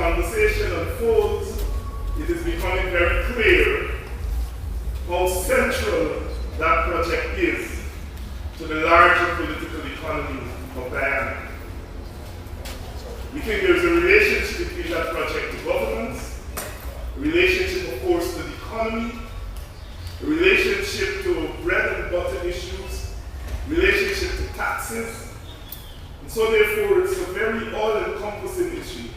conversation unfolds, it is becoming very clear how central that project is to the larger political economy of Guyana. We think there's a relationship between that project to governance, a relationship, of course, to the economy, a relationship to bread and butter issues, relationship to taxes. And so therefore, it's a very all-encompassing issue.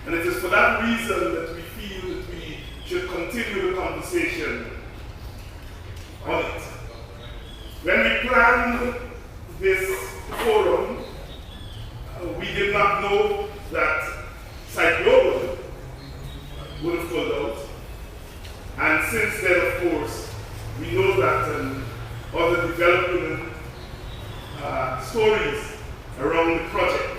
And it is for that reason that we feel that we should continue the conversation on it. When we planned this forum, we did not know that Site Global would have pulled out. And since then, of course, we know that other development stories around the project.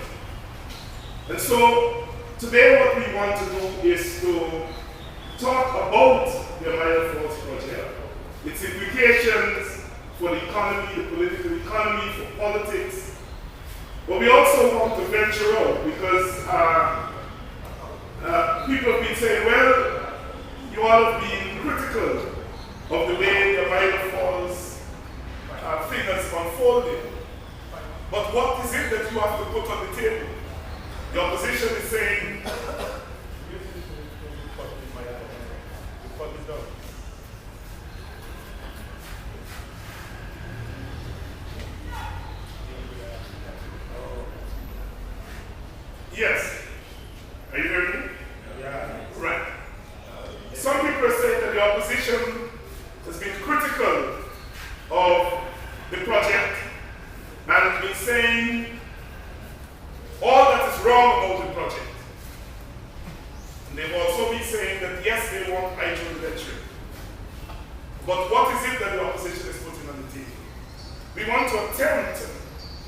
And so today what we want to do is to talk about the Amaila Falls project, its implications for the economy, the political economy, for politics. But we also want to venture out because people have been saying, well, you all have been critical of the way the Amaila Falls thing has unfolded. But what is it that you have to put on the table? The opposition is saying, yes. Are you hearing me? Yeah. Right. Some people are saying that the opposition has been critical of the project and been saying all that is wrong about the project. And they've also been saying that yes, they want hydroelectric. But what is it that the opposition is putting on the table? We want to attempt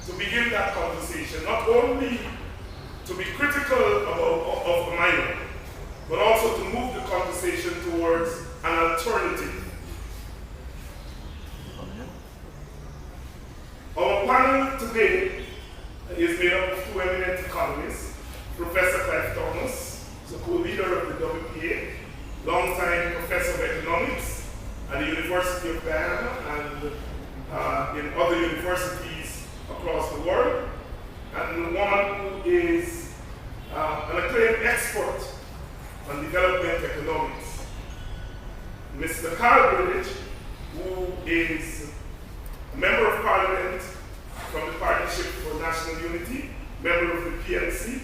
to begin that conversation, not only to be critical of Amaila, but also to move the conversation towards an alternative. Our panel today is made up of two eminent economists, Professor Clive Thomas, who's a co-leader of the WPA, longtime professor of economics at the University of Guyana and in other universities across the world, and one who is an acclaimed expert on development economics. Mr. Carl Bridge, who is a member of Parliament from the Partnership for National Unity, member of the PNC,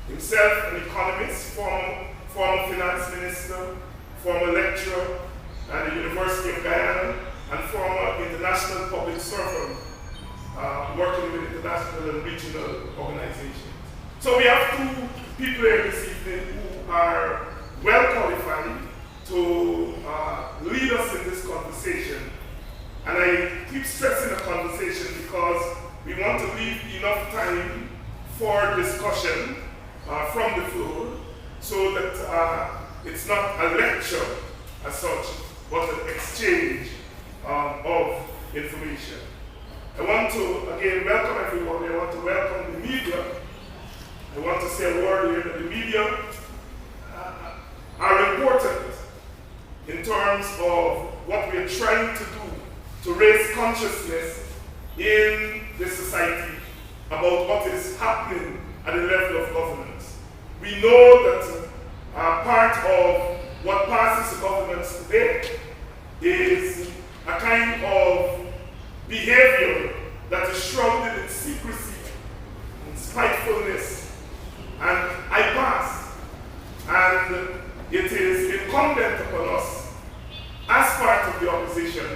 himself an economist, former finance minister, former lecturer at the University of Guyana, and former international public servant working with international and regional organizations. So we have two people here this evening who are well qualified to lead us in this conversation. And I keep stressing the conversation because we want to leave enough time for discussion from the floor so that it's not a lecture as such, but an exchange of information. I want to, again, welcome everyone. I want to welcome the media. I want to say a word here that the media are important in terms of what we are trying to do to raise consciousness in the society about what is happening at the level of governance. We know that part of what passes governance today is a kind of behavior that is shrouded in secrecy and spitefulness and I pass. And it is incumbent upon us as part of the opposition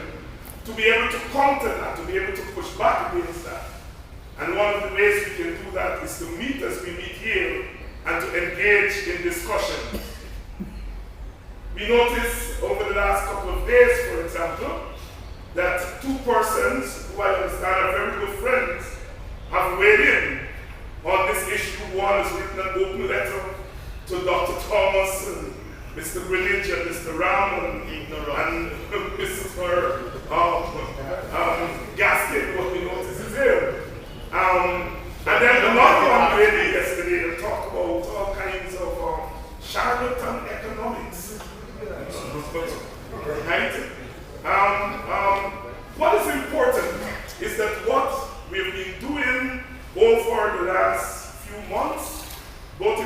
to be able to counter that, to be able to push back against that. And one of the ways we can do that is to meet as we meet here and to engage in discussion. We noticed over the last couple of days, for example, that two persons who I understand are very good friends have weighed in on this issue. One has written an open letter to Dr. Thomas and Mr. Brilliant and Mr. Ram and Mr. Gaskin, what we notice is him. And then another one lady yesterday that talked about all kinds of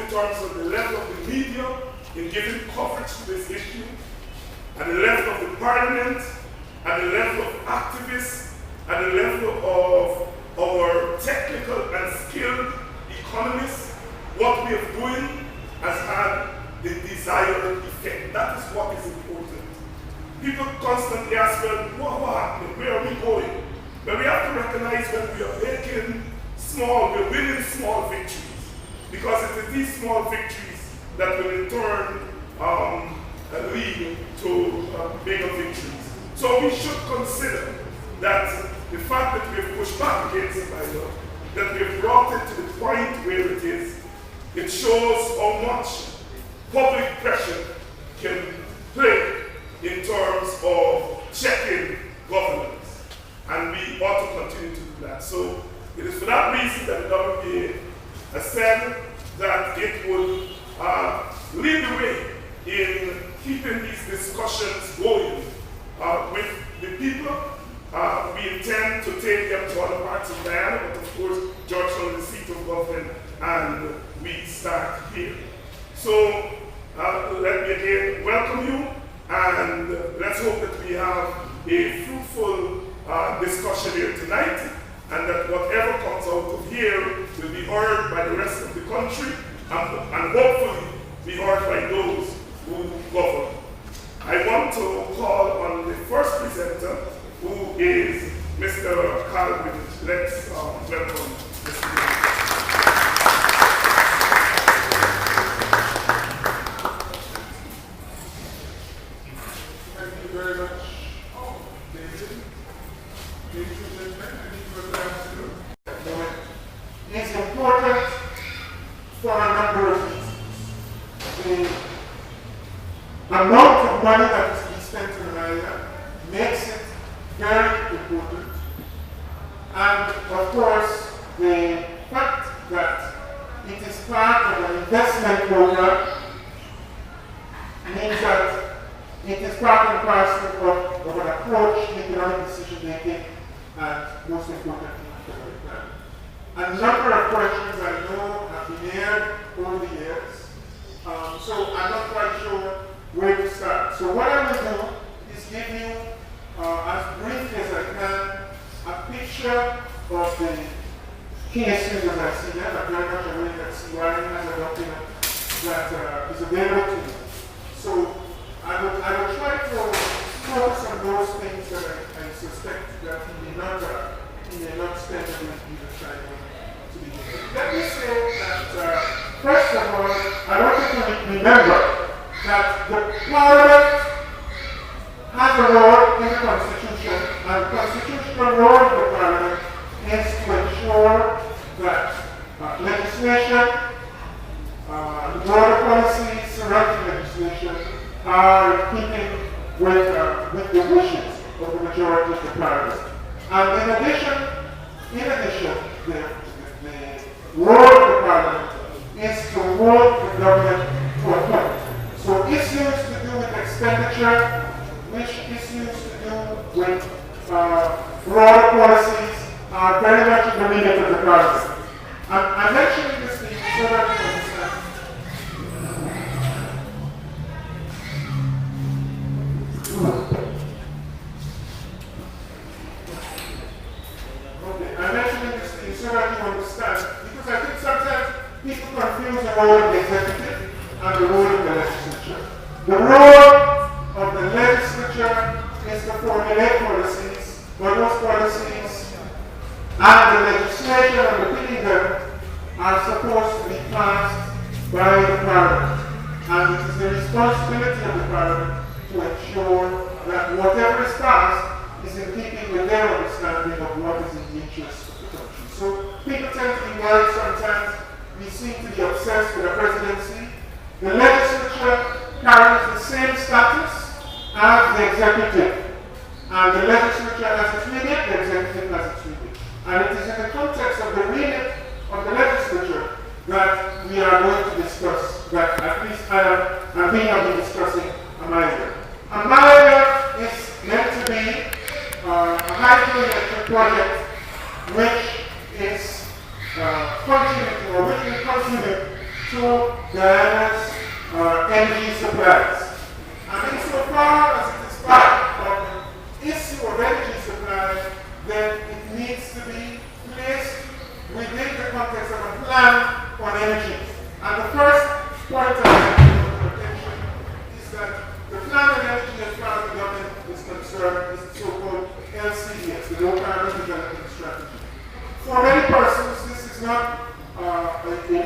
in terms of the level of the media in giving coverage to this issue, at the level of the parliament, at the level of activists, at the level of our technical and skilled economists. What we are doing has had the desired effect. That is what is important. People constantly ask, well, what happened? Where are we going? But we have to recognize when we are we're winning small victories. Because it is these small victories that will in turn lead to bigger victories. So we should consider that the fact that we have pushed back against Amaila, that we have brought it to the point where it is, it shows how much public pressure can play in terms of checking governance. And we ought to continue to do that. So it is for that reason that the WPA has said that it would lead the way in keeping these discussions going with the people. We intend to take them to other parts of Guyana, but of course, Georgetown is the seat of government, and we start here. So let me again welcome you, and let's hope that we have a fruitful discussion here tonight, and that whatever comes out of here will be heard by the rest of the country, and hopefully be heard by those who govern. I want to call on the first presenter, who is Mr. Calvin. Let's welcome Mr. Thank you very much, David. Ladies and gentlemen, I think we're going to do. It's important for a number of reasons. The amount of money that is being spent in Amaila makes it very important. And of course, the fact that it is part of an investment program means that it is part and parcel of an approach to economic decision making, and most importantly, economic planning. A number of questions I know have been aired over the years, so I'm not quite sure where to start. So what I will do is give you, as briefly as I can, a picture of the key issues as I see them. I'm very much aware that CY has a document that is available to you. So I will try to focus on those things that I suspect that he may not spend a great deal of time on to begin with. Let me say that, first of all, I want you to remember that the Parliament has a role in the Constitution, and the constitutional role of the Parliament is to ensure that legislation, the broader policies surrounding legislation are in keeping with the wishes of the majority of the Parliament. And in addition, the role of the Parliament is to hold the government to account. So issues to do with expenditure, which issues to do with broader policies are very much in the remit of the Parliament. I'm mentioning this thing so that you understand. Okay, I'm mentioning this thing so that you understand, because I think sometimes people confuse the role of the executive and the role of the legislature. The role of the legislature is to formulate policies, but those policies and the legislation underpinning them are supposed to be passed by the Parliament. And it is the responsibility of the Parliament to ensure that whatever is passed is in keeping with their understanding of what is in the interest of the country. So people tend to be worried sometimes. We seem to be obsessed with the presidency. The legislature carries the same status as the executive. And the legislature has its remit, the executive has its remit. And it is in the context of the remit of the legislature that we are going to discuss, that at least we have been discussing Amaila. Amaila is meant to be a hydroelectric project which is contributing, or which will contribute to Guyana's energy supplies. And insofar as it is part of the issue of energy supply, then it needs to be placed within the context of a plan on energy. And the first point I like to draw your attention is that the plan on energy as far as the government is concerned is the so-called LCDS, the Low Carbon Development Strategy. For many persons, this is not a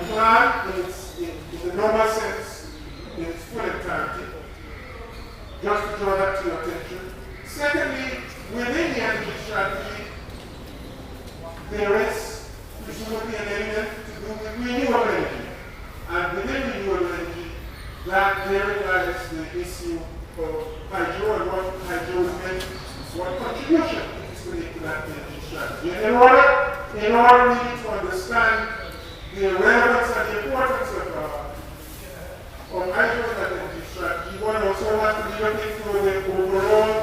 plan in the normal sense, in its full entirety. Just to draw that to your attention. Secondly, within the energy strategy, there is presumably an element to do with renewable energy. And within renewable energy, that therein lies the issue of hydro and what hydro is meant, what contribution it is to make to that energy strategy. And in order really to understand the relevance and the importance of hydro in that energy strategy, one also has to be looking for the overall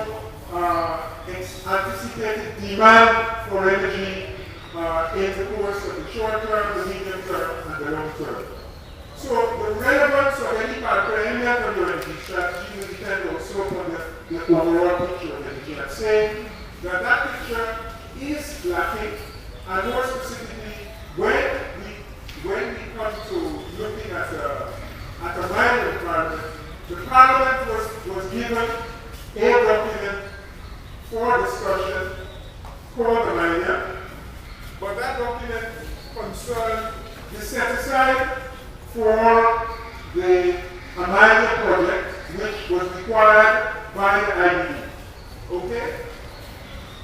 anticipated demand for energy in the course of the short term, the medium term, and the long term. So the relevance of any particular element of your energy strategy will depend also on the overall picture of energy. I'm saying that that picture is lacking, and more specifically, when we come to looking at a minor requirement, the Parliament was given a document for discussion called Amaila, but that document concerned the set aside for the Amaila project, which was required by the IDB. Okay?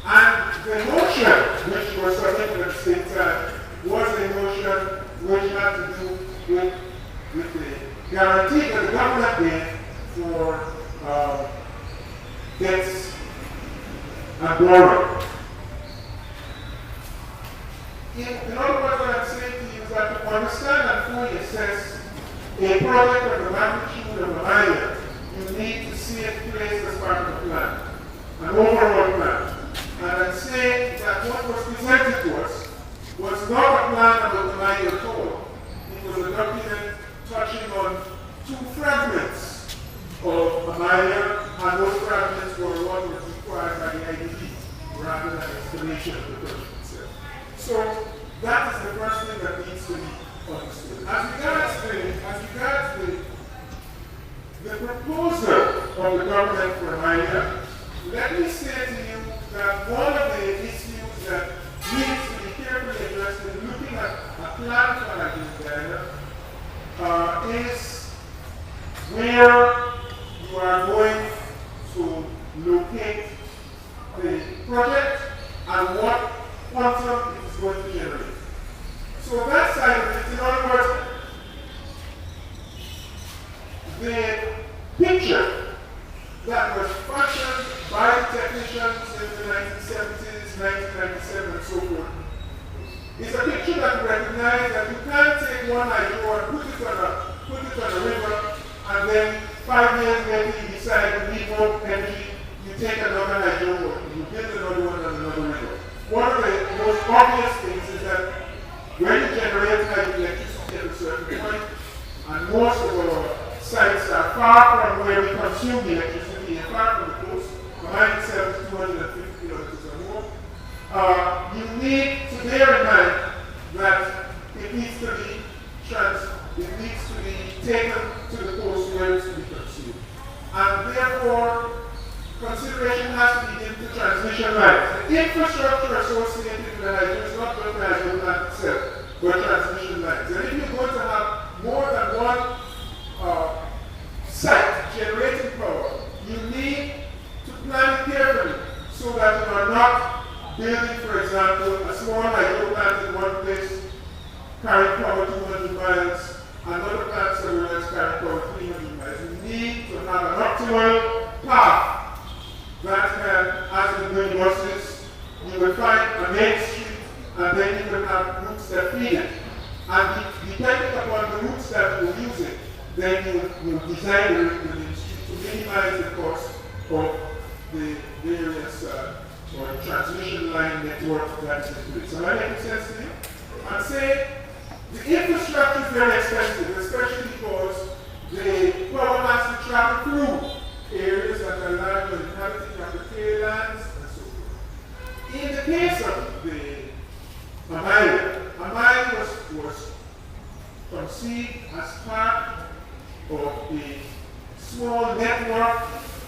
And the motion which was submitted at the same time was a motion which had to do with the guarantee that the government made for debts and borrowing. In other words, what I'm saying to you is that to understand and fully assess a project of the magnitude of Amaila, you need to see it placed as part of a plan, an overall plan. And I'm saying that what was presented to us was not a plan about Amaila at all. It was a document touching on two fragments of Amaila, and those fragments were what was required by the IDB, rather than an explanation of the project itself. So that is the first thing that needs to be understood. As regards the proposal of the government for Amaila, let me say to you that one of the issues that needs to be carefully addressed in looking at a plan for Amaila is where you are going to locate the project and what quantum it is going to generate. So that side of it, in other words, the picture that was fashioned by the technicians in the 1970s, 1997, and so forth, is a picture that recognizes that you can't take one hydro and put it on a river, and then 5 years later you decide to leave more energy, you take another hydro, you build another one on another river. One of the most obvious things is that when you generate hydroelectricity at a certain point, and most of our sites are far from where we consume the electricity and far from the coast, behind itself is 250 kilometers or more, you need to bear in mind that it needs to be taken to the coast where it's to be consumed. And therefore, consideration has to be given to transmission lines. The infrastructure associated with the hydro is not just the hydro plant itself, but transmission lines. And if you're going to have more than one site generating power, you need to plan it carefully so that you are not building, for example, a small hydro plant in one place carrying power 200 miles, another plant somewhere else carrying power 300 miles. You need to have an optimal path that can, as in doing buses, you will find a main street and then you will have routes that feed it. And depending upon the routes that you're using, then you design the main street to minimize the cost of the various or transmission line network that is in place. Am I making sense to you? And say The infrastructure is very expensive, especially because the power has to travel through areas that are large and inhabited cafeteria lands and so forth. In the case of the Amaila was conceived as part of a small network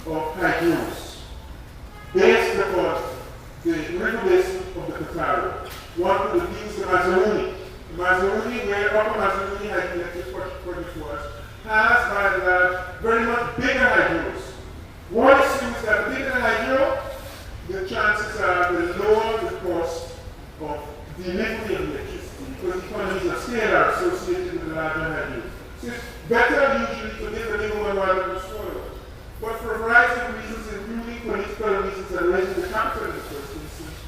of hydros based upon the river basin of the Katara. One could use the Mazaruni. The Mazaruni, where Upper Mazaruni hydroelectric project was, has by and large very much bigger hydros. One assumes that bigger the hydro, the chances are the lower the cost of delivery of electricity, because economies of scale are associated with the larger hydro. So it's better usually to live a little more rather than smaller. But for a variety of reasons, including political reasons and raising the capital in the first instance,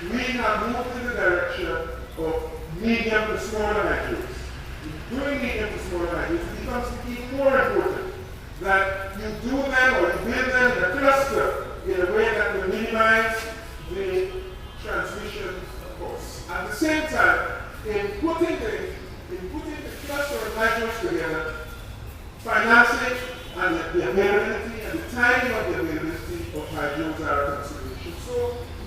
we have moved in the direction of medium to smaller hydros. Doing medium to smaller hydros, it becomes even more important that you do them or you build them in a cluster in a way that will minimize the transmission costs. At the same time, in putting the cluster of hydros together, financing and the availability and the timing of the availability of hydros are a consideration. So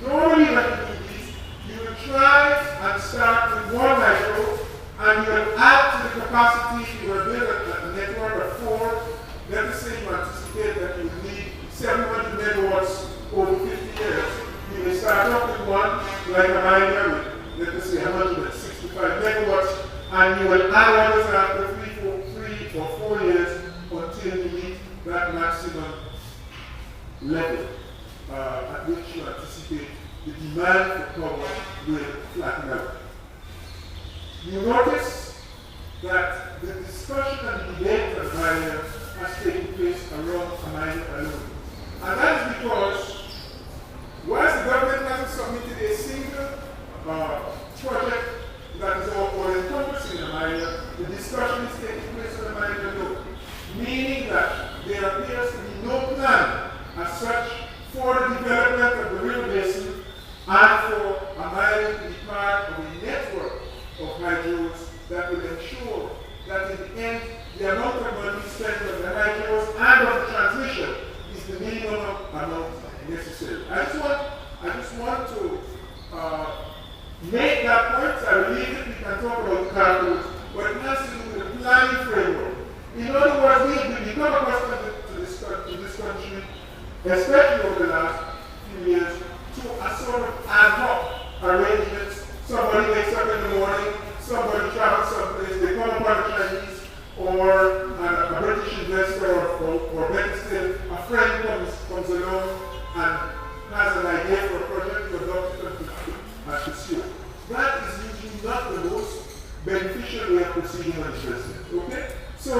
normally when you do these, you will try and start with one hydro and you will add to the capacity. You will build a network of 4. Let us say you anticipate that you will need 700 megawatts over 50 years. You may start off with one, like Amaila, with let us say 165 megawatts, and you will add others after 3 or 4 years until you meet that maximum level at which you anticipate the demand for power will flatten out. You notice that the discussion and the debate on Amaila has taken place around Amaila alone. And that is because, whilst the government hasn't submitted a single project that is all-encompassing Amaila, the discussion is taking place on Amaila alone. Meaning that there appears to be no plan as such for the development of the river basin and for Amaila to be part of a network of hydros that will ensure that in the end, the amount of money spent on the hydros and on the transmission is the minimum amount necessary. I just want to make that point. I believe that we can talk about the calculus, but it has to do with the planning framework. In other words, we become accustomed to this country, especially over the last few years, to a sort of ad hoc arrangements. Somebody wakes up in the morning, somebody travels someplace, they come upon a Chinese or a British investor, or better still, a friend comes along and has an idea for a project to adopt it and pursue. That is usually not the most beneficial way of proceeding on this business. Okay? So,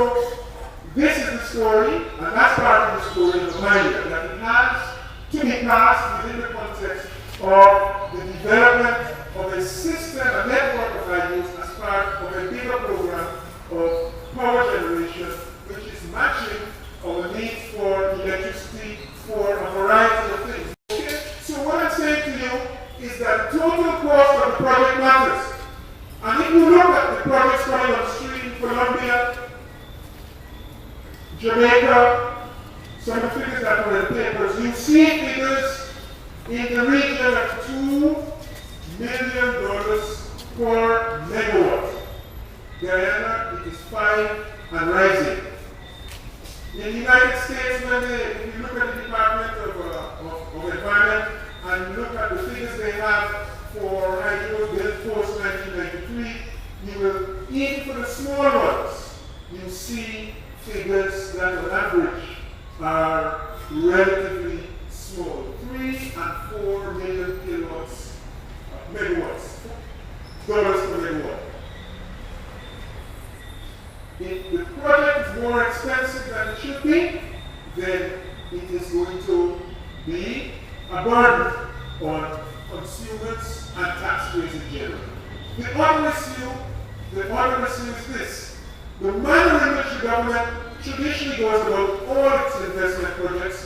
this is the story, and that's part of the story of Amaila, that it has to be passed within the context of the development of a system, a network of hydros as part of a bigger program of power generation, which is matching our need for electricity for a variety of things. Okay? So what I'm saying to you is that total cost of the project matters. And if you look at the projects coming on stream in Colombia, Jamaica, some of the figures that were in the papers, you see figures in the region of $2 million per megawatt. Guyana, it is 5 and rising. In the United States, if you look at the Department of Environment and you look at the figures they have for hydros built post 1993, you will, even for the small ones, you see figures that on average are relatively small, 3 and 4 million kilowatts, megawatts, dollars per megawatt. If the project is more expensive than it should be, then it is going to be a burden on consumers and taxpayers in general. The other issue is this. The manner in which the government traditionally goes about all its investment projects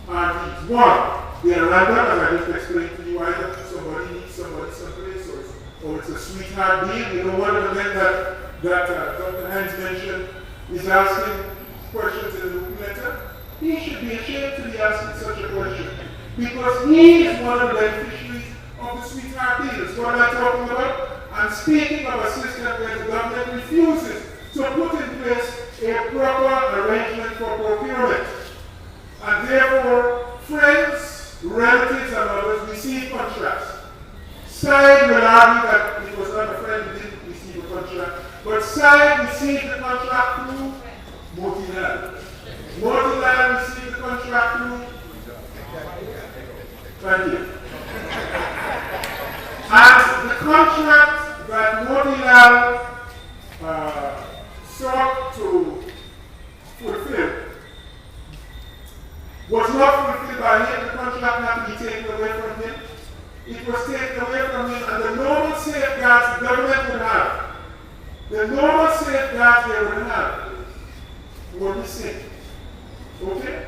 are these. One, they are random, as I just explained to you, either somebody needs somebody someplace, or or it's a sweetheart deal. You know, one of the men that Dr. Hines mentioned is asking questions in the letter. He should be ashamed to be asking such a question because he is one of the beneficiaries of the sweetheart deals. What am I talking about? I'm speaking of a system where the government refuses to put in place a proper arrangement for procurement. And therefore, friends, relatives, and others receive contracts. Side will argue that it was not a friend who didn't receive a contract, but Side received the contract through Motilal. Motilal received the contract through. Thank you. And the contract that Motilal sought to fulfill was not fulfilled by him. The contract had to be taken away from him. It was taken away from him, and the normal safeguards the government would have, the normal safeguards they would have, were missing. Okay?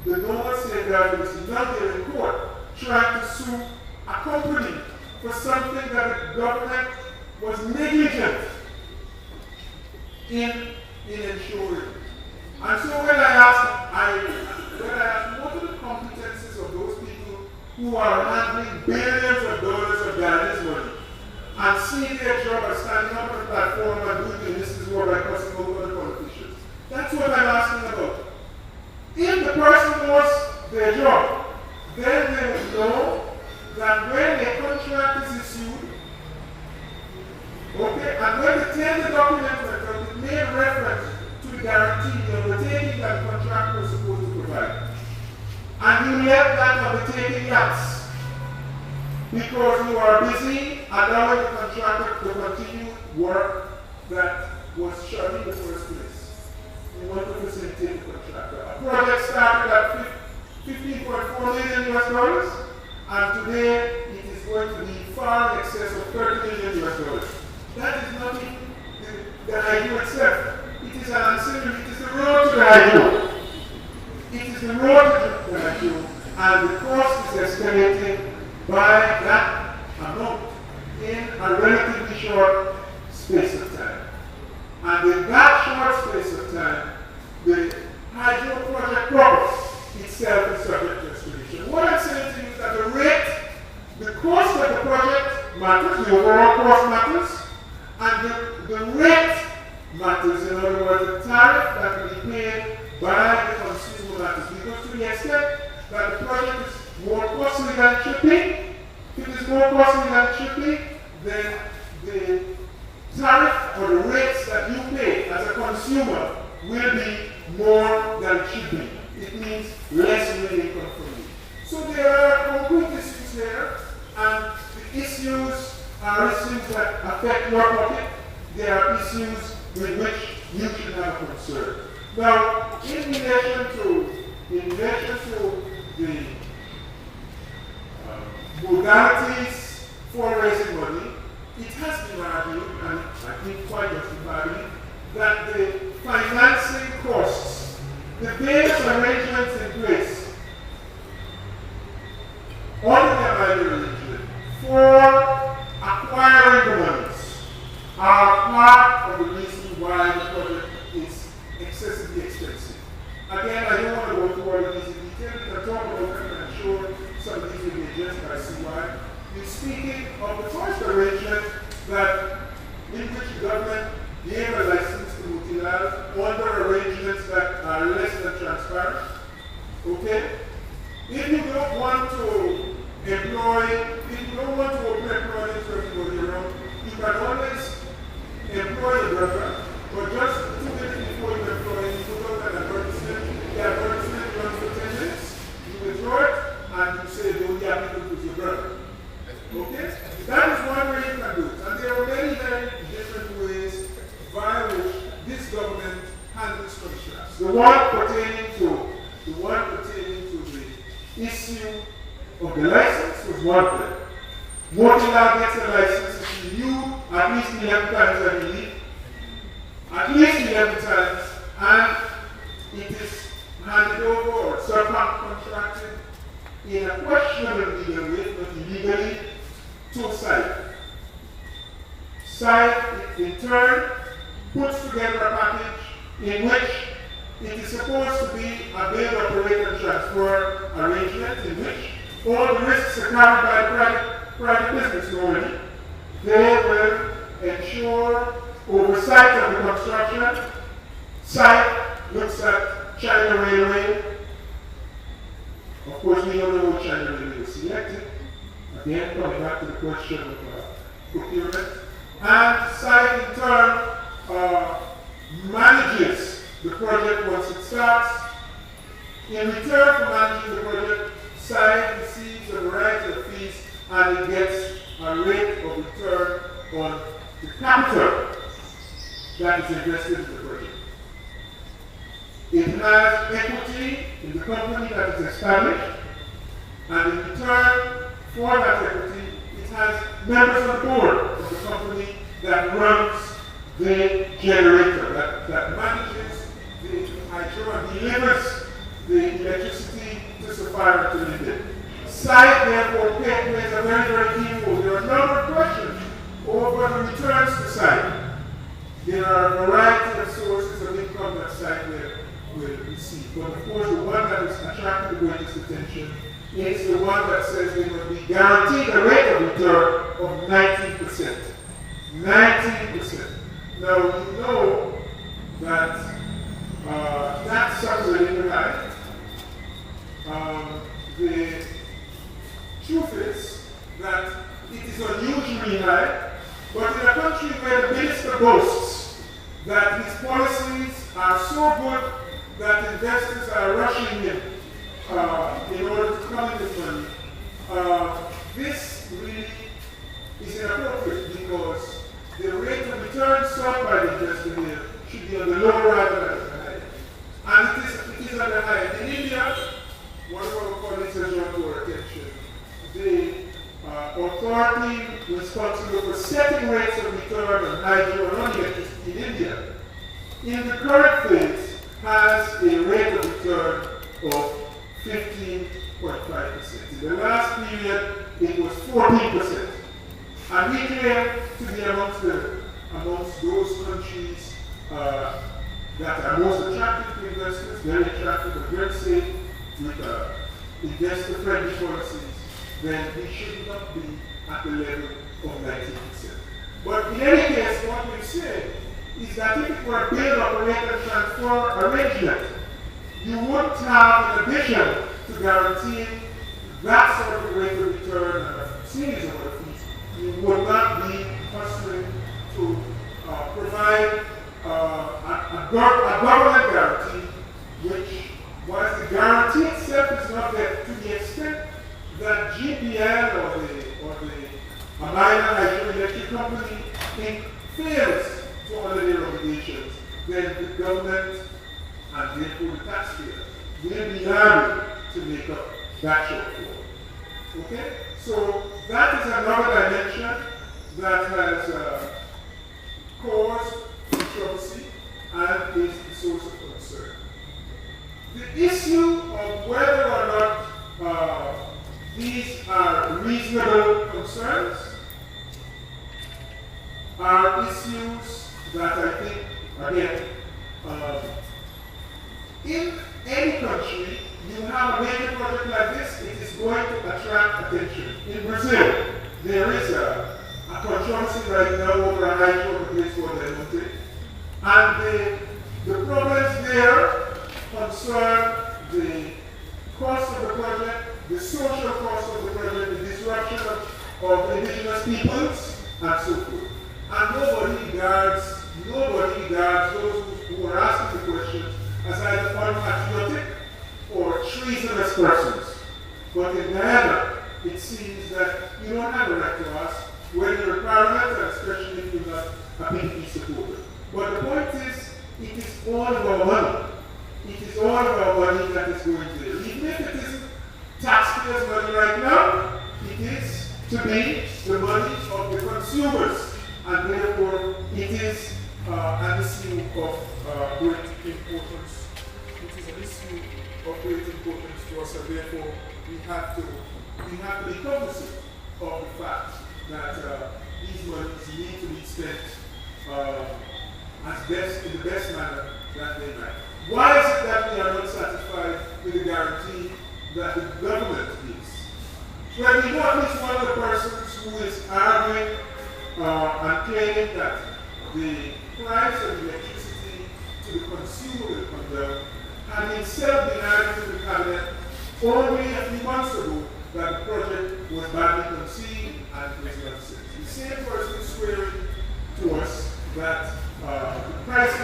The normal safeguards were missing. Now they're in court trying to sue a company for something that the government was negligent in ensuring. And so when I asked what are the competencies of those people who are handling billions of dollars of Ghanaians money and see their job as standing up on a platform and doing the business work by crossing over the politicians? That's what I'm asking about. If the person knows their job, then they would know that when a contract is issued, okay, and when the tender document went out, it made reference to the guarantee, the undertaking that the contract was supposed to provide. And you let that undertaking lapse because you are busy allowing the contractor to continue work that was shown in the first place. You want to facilitate the contractor. A project started at $15.4 million US, and today it is going to be far in excess of $30 million US. That is not the ideal itself. It is an ancillary, it is the road to the ideal. It is the road to the ideal, and the cost is escalating by that amount in a relatively short space of time. And in that short space of time, the hydro project progress itself is subject to escalation. What I'm saying to you is that the rate, the cost of the project matters, the overall cost matters, and the rate matters. In other words, the tariff that will be paid by the consumer matters. Because to the extent that the project is more costly than it should be, if it is more costly than it should be, then the tariff or the rates that you pay as a consumer will be more than it should be. It means less real income for you. So there are concrete issues here, and the issues are issues that affect your pocket. There are issues with which you should have a concern. Now, in relation to the modalities for raising money, it has been argued, and I think quite justifiably, that the financing costs, the various arrangements in place under the Amaila arrangement for acquiring the monies are part of the reason why the project is excessively expensive. Again, I don't want to go through all of these in detail. We can talk about them, and I'm sure some of these will be addressed by CY. You're speaking of the first arrangement in which the government gave a license to Motilal under arrangements that are less than transparent. Okay? If you don't want to open employment for everybody around, you can always employ a broker, but just 2 minutes before you employ, you put out an advertisement. The advertisement runs for 10 minutes, you withdraw it, and you say the only applicant is your brother. Okay? That is one way you can do it. And there are many, very different ways by which this government handles contracts. The one pertaining to the issue of the license was one thing. Motilal gets a license, it's renewed at least 11 times, I believe. At least 11 times, and it is handed over or subcontracted in a questionable legal way, but illegally, to a site. a package in which it is supposed to be a build, operate, and transfer arrangement in which all the risks are carried by the private business normally. They will ensure oversight of the construction. Site looks at China Railway. Of course, we don't know what China Railway is selected. Again, coming back to the question of procurement. And site in turn manages the project once it starts. In return for managing the project, site receives a variety of fees and it gets a rate of return on the capital that is invested in the project. It has equity in the company that is established, and in return for that equity, it has members on the board of the company that runs the generator, that manages the hydro and delivers the electricity to Sapphire to London. Site therefore plays a very, very key role. There are a number of questions over the returns to site. There are a variety of sources of income that site will receive. But of course, the one that is attracting the greatest attention is the one that says they will be guaranteed a rate of return of 19%. 19%. Now, you know that that sounds a little high. The truth is that it is unusually high, but in a country where the minister boasts that his policies are so good that investors are rushing in order to come in with money, this really is inappropriate because the rate of return sought by the investor here should be on the lower rather than the high. And it is on the high. In India, one of our colleagues has brought to our attention, the authority responsible for setting rates of return on hydro and on electricity in India, in the current phase, has a rate of return of 15.5%. In the last period, it was 14%. And we claim to be amongst those countries that are most attractive to investors, very attractive and very safe, with investor-friendly policies, then we should not be at the level of 19%. But in any case, what we say is that if it were a build, operate, and transfer arrangement, you wouldn't have, in addition to guaranteeing that sort of rate of return and a series of other fees, you would not be hustling to provide a government guarantee, which, whilst the guarantee itself is not there to the extent that GPL or the Amaila hydroelectric company fails to honor their obligations, then the government and therefore the taxpayer will be liable to make up that shortfall. Okay? So that is another dimension that has caused controversy and is the source of concern. The issue of whether or not these are reasonable concerns are issues that I think, again, in any country, you have a major project like this, it is going to attract attention. In Brazil, there is a controversy right now over a hydro place called El Monte. And the problems there concern the cost of the project, the social cost of the project, the disruption of indigenous peoples, and so forth. And nobody regards those who are asking the questions as either unpatriotic or treasonous persons. But in Guyana, it seems that you don't have a right to ask whether you're a parliament, and especially if you're not a PDP supporter. But the point is, it is all of our money. It is all of our money that is going there. Even if it isn't taxpayers' money right now, it is to be the money of the consumers. And therefore, it is an issue of great importance. It is an issue of great importance to us, and therefore we have to be cognizant of the fact that these monies need to be spent in the best manner that they might. Why is it that we are not satisfied with the guarantee that the government gives? Well, we know at least one of the persons who is arguing and claiming that the price of electricity to the consumer will come down, and himself been arguing to the cabinet only a few months ago that the project was badly conceived and it was nonsense. The same person is swearing to us that the price to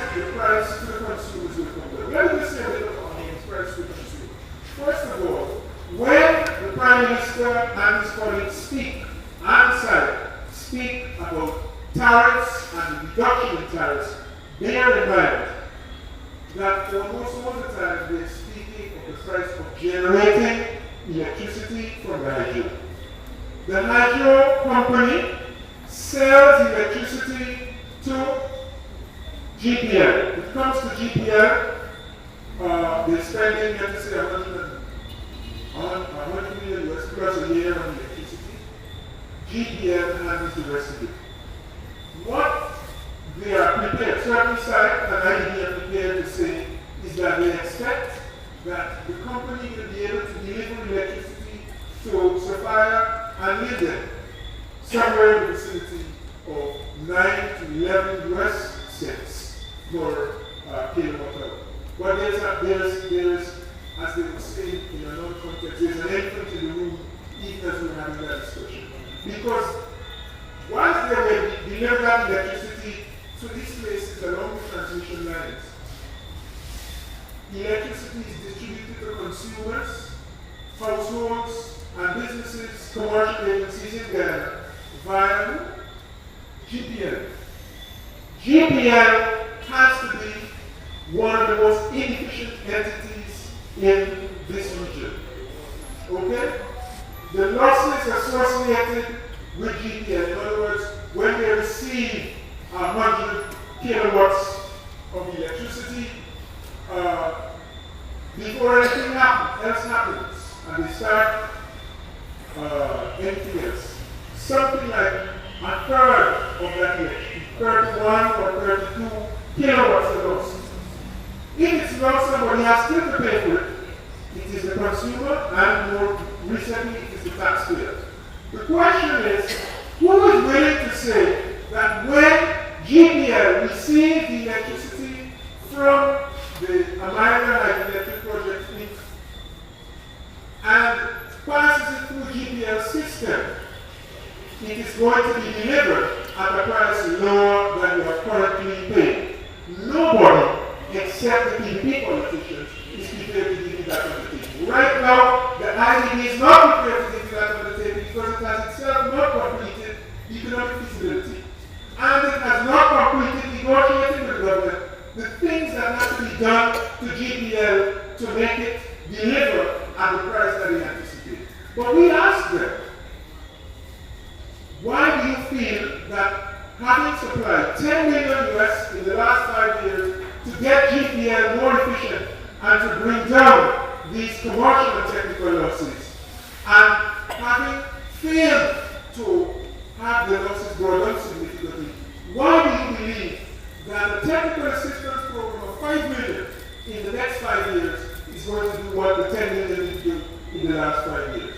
the consumers will come down. Let me just say a little on the price to the consumer. First of all, when the Prime Minister and his colleagues speak about tariffs and the reduction in tariffs, bear in mind that almost all the time they're speaking of the price of generating electricity from the hydro. The hydro company sells electricity to GPL. It comes to GPL, they're spending, let us say, $100 million US plus a year on electricity. GPL handles the rest of it. What they are prepared, certain side and IDB are prepared to say is that they expect that the company will be able to deliver electricity to Sophia and Linden somewhere in the vicinity of 9 to 11 US cents per kilowatt hour. But there's, as they would say in another context, there's an elephant in the room even as we're having that discussion. Because once they will deliver that electricity to these places along the transmission lines, electricity is distributed to consumers, households, and businesses, commercial agencies in Ghana via GPL. GPL has to be one of the most inefficient entities in this region. Okay? The losses associated with GPL, in other words, when they receive 100 kilowatts of electricity, before anything else happens, and they start anything else, something like a third of that electricity, 31 or 32 kilowatts are lost. If it's lost, somebody has still to pay for it. It is the consumer, and more recently, it is the taxpayer. The question is, who is willing to say that when GPL receives the electricity from the Amaila hydroelectric project and passes it through GPL system, it is going to be delivered at a price lower than you are currently paying. Nobody, except the PDP politicians, is prepared to give you that on the table. Right now, the IDB is not prepared to give you that on the table because it has itself not completed economic feasibility. And it has not completed negotiating with the government the things that have to be done to GPL to make it deliver at the price that they anticipate. But we ask them, why do you feel that having supplied 10 million US in the last 5 years to get GPL more efficient and to bring down these commercial and technical losses, and having failed to have the losses brought down significantly, why do you believe that a technical assistance program of 5 million in the next 5 years is going to do what the 10 million did do in the last 5 years?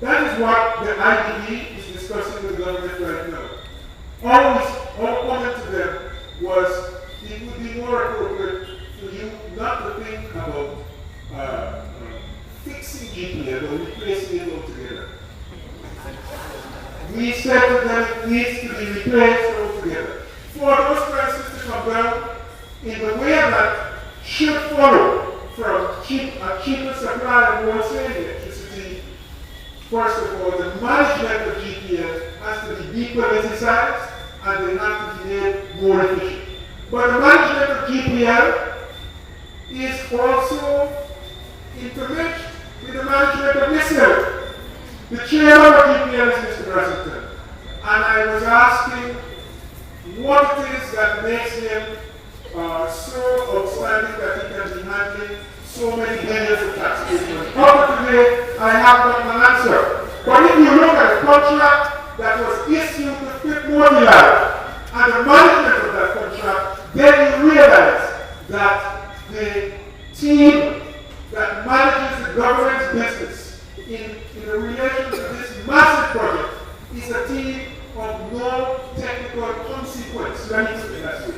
That is what the IDB is discussing with the government right now. Our comment to them was it would be more appropriate for you not to think about fixing GPL or replacing it altogether. We said to them it needs to be replaced altogether. For those prices to come down in the way that should follow from a cheaper supply of wholesale electricity, first of all, the management of GPL has to be depoliticized and they have to be made more efficient. But the management of GPL is also intermixed with the management of NISL. The chairman of GPL is Mr. President. And I was asking what it is that makes him so outstanding that he can be handling so many billions of taxpayers. Up to today, I have not an answer. But if you look at the contract that was issued to Fit Mortiland, and the management of that contract that the team that manages the government's business in relation to this massive project is a team of no technical consequence. Let me say that way.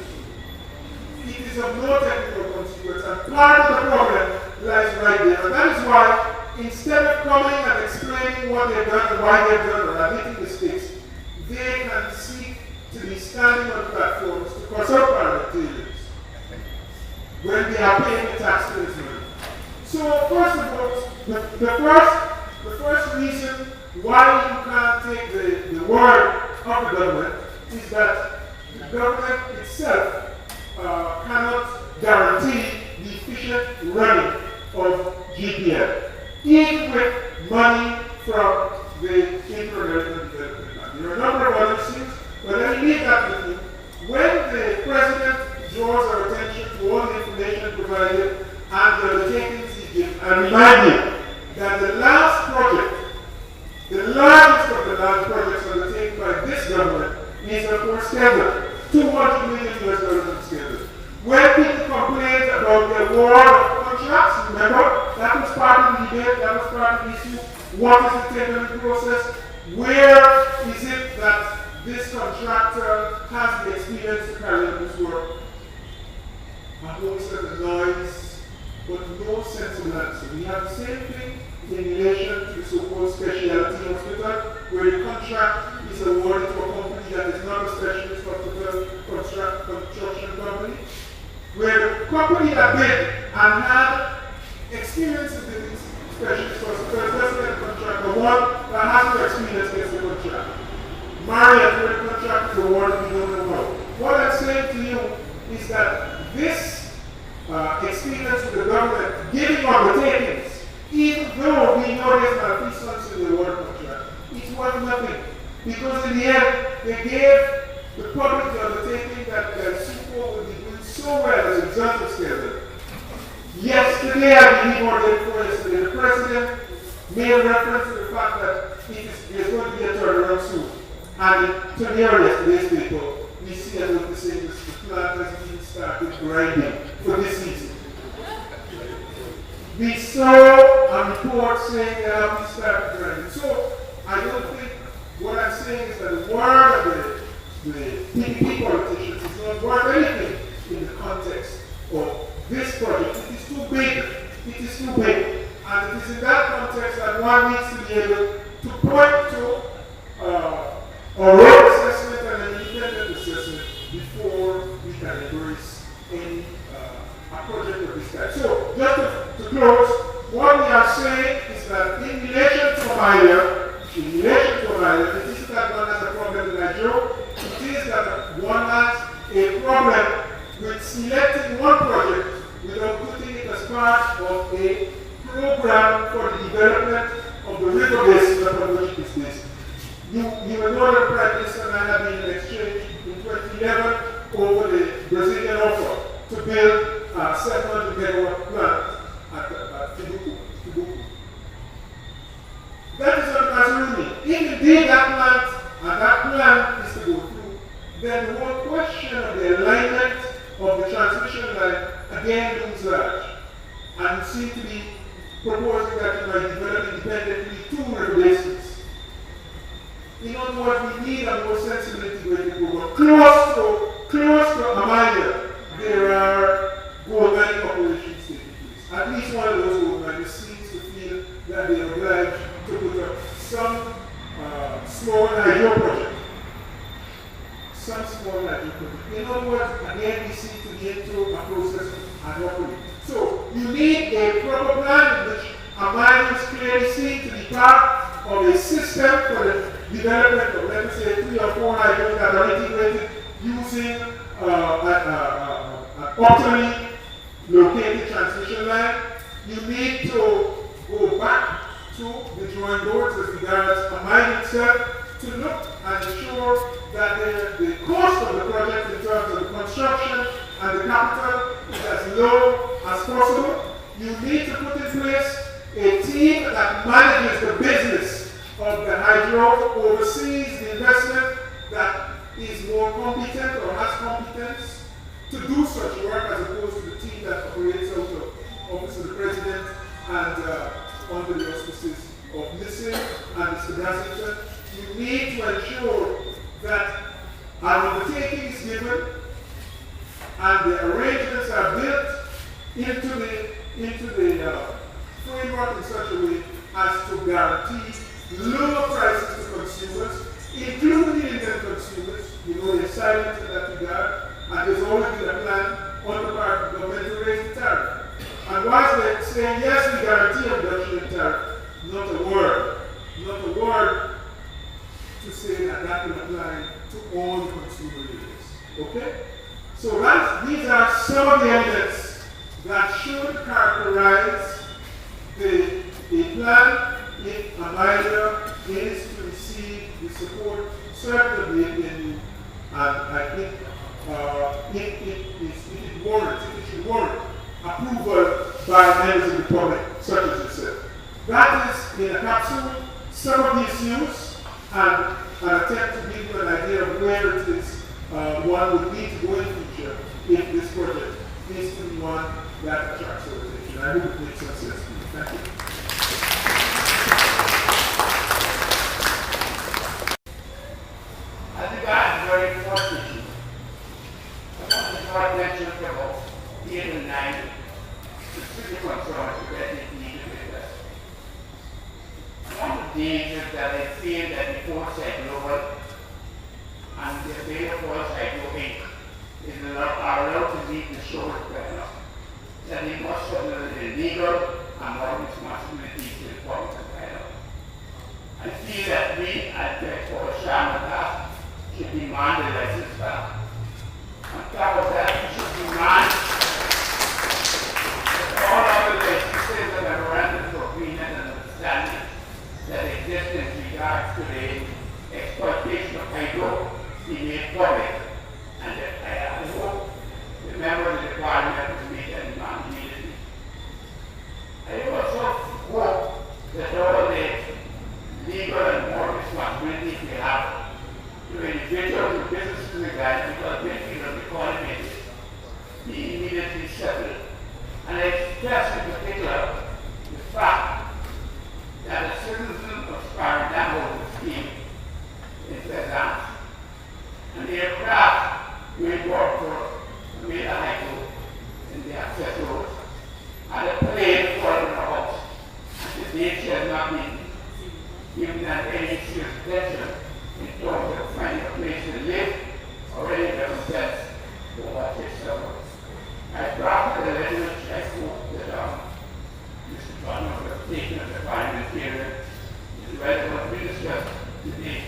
It is of no technical consequence, and part of the problem lies right there. And that is why, instead of coming and explaining what they've done and why they've done or admitting mistakes, they can seek to be standing on platforms to consult parliamentarians when they are paying the taxpayers' money. So, first of all, the first reason why you can't take the word of the government is that the government itself cannot guarantee the efficient running of GPL, even with money from the International Development Plan. There are a number of other things, but let me leave that with you. When the President draws our attention to all the information provided and the undertakings he gives, and remind you that the last project, the largest of the large projects undertaken by this government is, of course, scheduled. $200 million in schedule. When people complained about the award of contracts, remember, that was part of the debate, that was part of the issue. What is the tendering process? Where is it that this contractor has the experience to carry out this work? A whole set of noise, but no sensible answer. We have the same thing in relation to the so-called specialty hospital, where the contract is awarded to a company that is not a specialist hospital construction company, where the company that bid and had experience in the specialist hospital doesn't get the contract, but one that has no experience gets the contract. Marriott, where the contract is awarded, we don't know how. What I'm saying to you is that this experience with the government giving undertakings, even though we know there's malfeasance in the award contract, it's worth nothing. Because in the end, they gave the public the undertaking that SUPO would be doing so well as a result of schedule. Yesterday, I believe, or day before yesterday, the President made reference to the fact that there's going to be a turnaround soon. And to near yesterday's paper, we see as what the saying, the plant has even started grinding for this season. We saw a report saying that we started grinding. So I don't think what I'm saying is that the word of the PDP politicians is not worth anything in the context of this project. It is too big. It is too big. And it is in that context that one needs to be able to point to a road assessment and an independent assessment before we can embrace any a project of this type. So, just to close, what we are saying is that in relation to Amaila, it isn't that one has a problem with Nigeria, it is that one has a problem with selecting one project without putting it as part of a program for the development of the river basin upon which it is based. You will know that Prime Minister and I have been in exchange in 2011 over the Brazilian offer to build a 700 megawatt plant at Tibuku. That is what Mazuruni. If indeed that plant and that plan is to go through, then the whole question of the alignment of the transmission line again looms large. And you seem to be proposing that you might develop independently two river basins. In other words, we need a more sensible integrated program. Close to Amaila, there are gold mining operations taking place. At least one of those gold miners seems to feel that they are obliged to put up some small hydro project. In other words, again, we seem to be into a process and operate. So, you need a proper plan in which Amaila is clearly seen to be part of a system for the development of, let us say, 3 or 4 hydros that are integrated using an optimally located transmission line. You need to go back to the drawing boards as regards Amaila itself to look and ensure that the cost of the project in terms of the construction and the capital is as low as possible. You need to put in place a team that manages the business of the hydro, oversees the investment, that is more competent or has competence to do such work as opposed to the team into the framework in such a way as to guarantee lower prices to consumers, including Indian consumers. You know, they're silent in that regard, and there's always been a plan on the part of the government to raise the tariff. And whilst they're saying, yes, we guarantee a reduction in tariff, not a word to say that that will apply to all the consumer areas. Okay? So these are some of the elements that should characterize the plan if Amaila is to receive the support, certainly and I think it should warrant approval by members of the public, such as yourself. That is, in a capsule, some of the issues and an attempt to give you an idea of where it is one would need to go in the future if this project is to be one that attracts our attention. I hope it makes some sense to you. Thank you. I think that's a very important issue. I want to try to mention about 8 and 9 specific concerns that need to be addressed. One of the issues that I feel that the foresight global and the data foresight Inc. is allowed to meet the short development, that they must have the legal and moral responsibility to the public dialogue. I feel that we at the Sham should demand the license back. On top of that, we should demand that all other licenses and memorandums of agreement and understanding that exist in regards to the exploitation of hydro be made public. And that I hope the members of the parliament will make that demand immediately. I also hope that all the legal and moral responsibilities we have to individuals and businesses in the guide because they feel of the economy be immediately settled. And I stress in particular the fact that a citizen of Sparadamo scheme is Pheasants, and the aircraft will work for Amaila Hydro in the access roads, and a plane falling in the house, and the date has not been given that any serious attention in terms of finding a place to live already represents the what they suffer. I drafted a letter which I hope that Mr. Donald has taken as a parliament period is relevant to discuss today.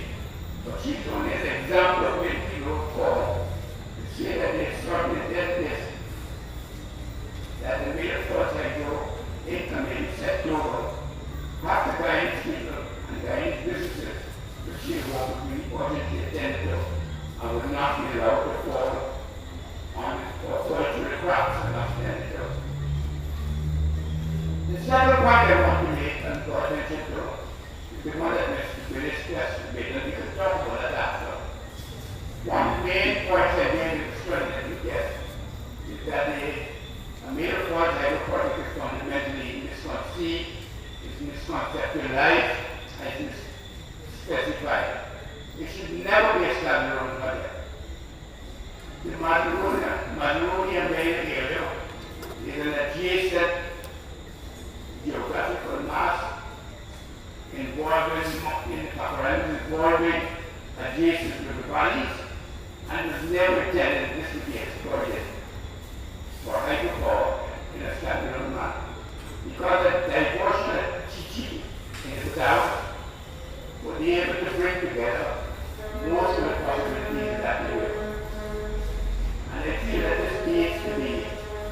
But she's only an example of when people call to say that they certainly did this, that the way of course I go income in set global, have to guide people and guide businesses to see what would be urgently attended to and would not be allowed to fall on authority cracks and not attended to. The second point I want to make and draw attention to is the one that Mr. British just made, and we can talk about that after. One of the main points I made in the study that you get is that the Amaila project is fundamentally misconceived, is misconceptualized, and is specified. It should never be a standalone project. The Maderonia Main area is an adjacent geographical mass involving adjacent to the valleys, and was never intended this to be exploited for hydropower in a standalone manner. Because the diversion of Chichi in the south would be able to bring together most of the possibilities that they will. And I feel that this needs to be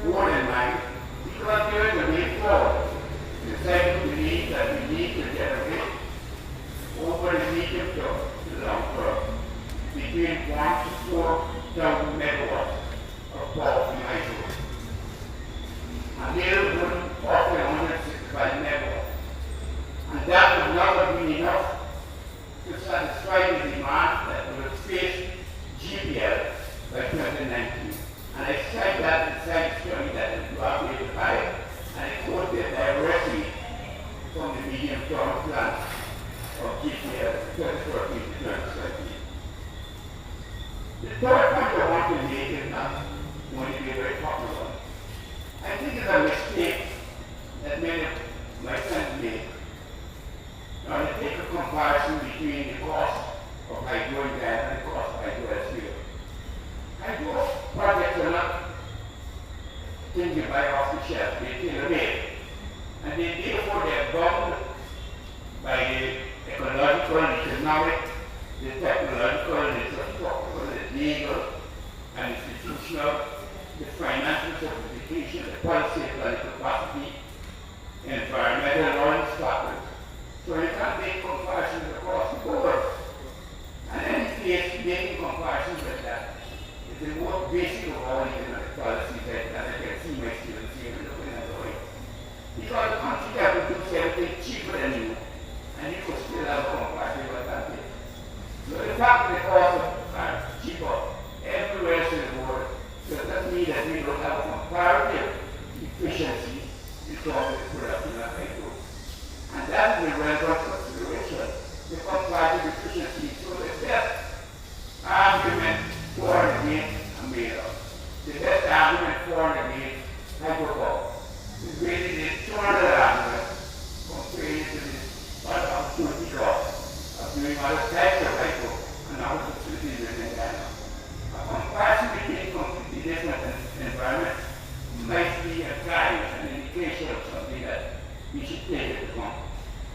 borne in mind because there is a way forward. The second belief that we need to generate over the medium term, the long term, between 1 to 4,000 megawatts of power from hydro. And they would offer 165 megawatts. And that would not have been enough to satisfy the demand that would face GPL by 2019. And I cite that in science study that is roughly required, and I quote it directly from the medium-term plan of GPL 2014 to 2017. The third point I want to make is not going to be a very popular one. I think it's a things you buy off the shelf, they tailor made. And therefore they're bound by the ecological, economic, the technological, the structural, the legal, and institutional, the financial certification, the policy and capacity, environmental law and factors. So you can't make comparisons across the board. And any case, making comparisons like that is the most basic of all economic policies that I can see my students here looking at the way. Because the country can produce everything cheaper than you, and you could still have a comparative advantage. So the fact that the costs are cheaper everywhere else in the world does not mean that we don't have a comparative efficiency in terms of production of agro. And that's the relevant consideration. The comparative efficiency. So the best argument for and against Amaila, the best argument for and against hydropower, is really the stronger argument compared to the opportunity cost of doing other types of hydro and other facilities within Ghana. A comparison between completely different environments might be a guide, an indication of something that we should take into account.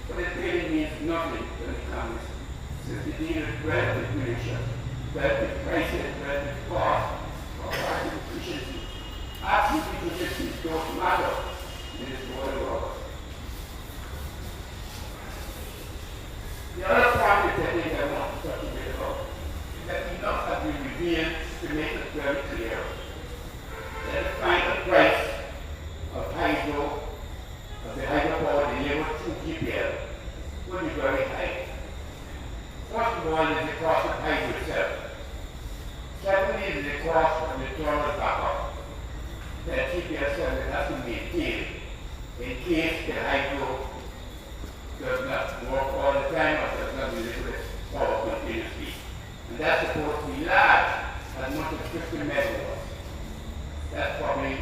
But it really means nothing when it comes to the deal with relative creation, relative prices, relative cost, or relative efficiency. Absolute efficiency don't matter in this world. The other point that I think I want to touch a bit about is that enough has been revealed to make it very clear that the final price of hydro, of the hydropower delivered through GPL, will be very high. First of all is the cost of hydro itself. Secondly is the cost of the thermal backup that GPL service has to maintain in case the hydro does not work all the time or does not deliver power continuously. And that's supposed to be large, as much as 50 megawatts. That's probably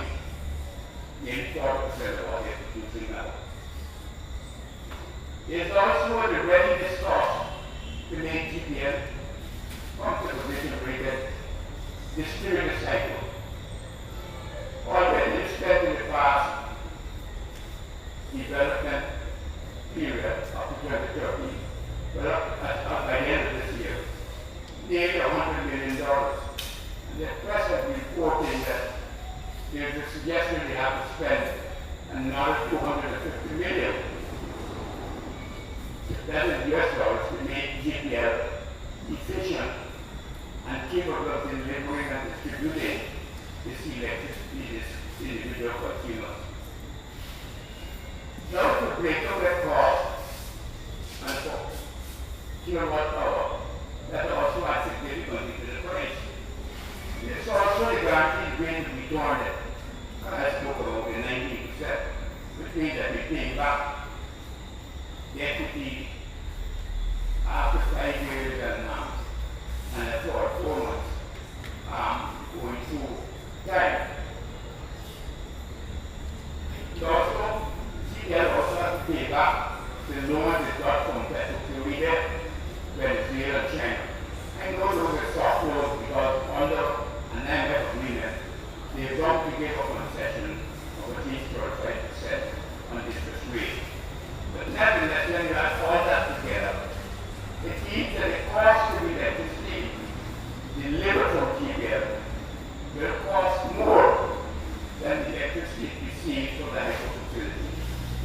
nearly 40% of what they're producing now. There's also the readiness cost to make GPL come to the position where you get distributed cycle. Already expect in the past development period up to 2013, but up by the end of this year, nearly $100 million. And the press has been reporting that there's a suggestion they have to spend another $250 million. That is US dollars to make GPL efficient and capable of delivering and distributing this electricity to individual consumers. Now to break down that cost and for kilowatt hour, that also adds significantly to the price. It's also the guaranteed rate to be dormant. I spoke about the 19%, which means that we pay back the equity after 5 years and for 4 months going through time. Also, CPL also has to pay back the loans it got from Petrochemical, Venezuela, and China. I know those are soft loans because under an IMF agreement, they don't to give a concession of at least 35% on interest rate. But nevertheless, when you add all that together, it means that the cost of electricity delivered from GPL will cost more than the electricity received from the hydro facility.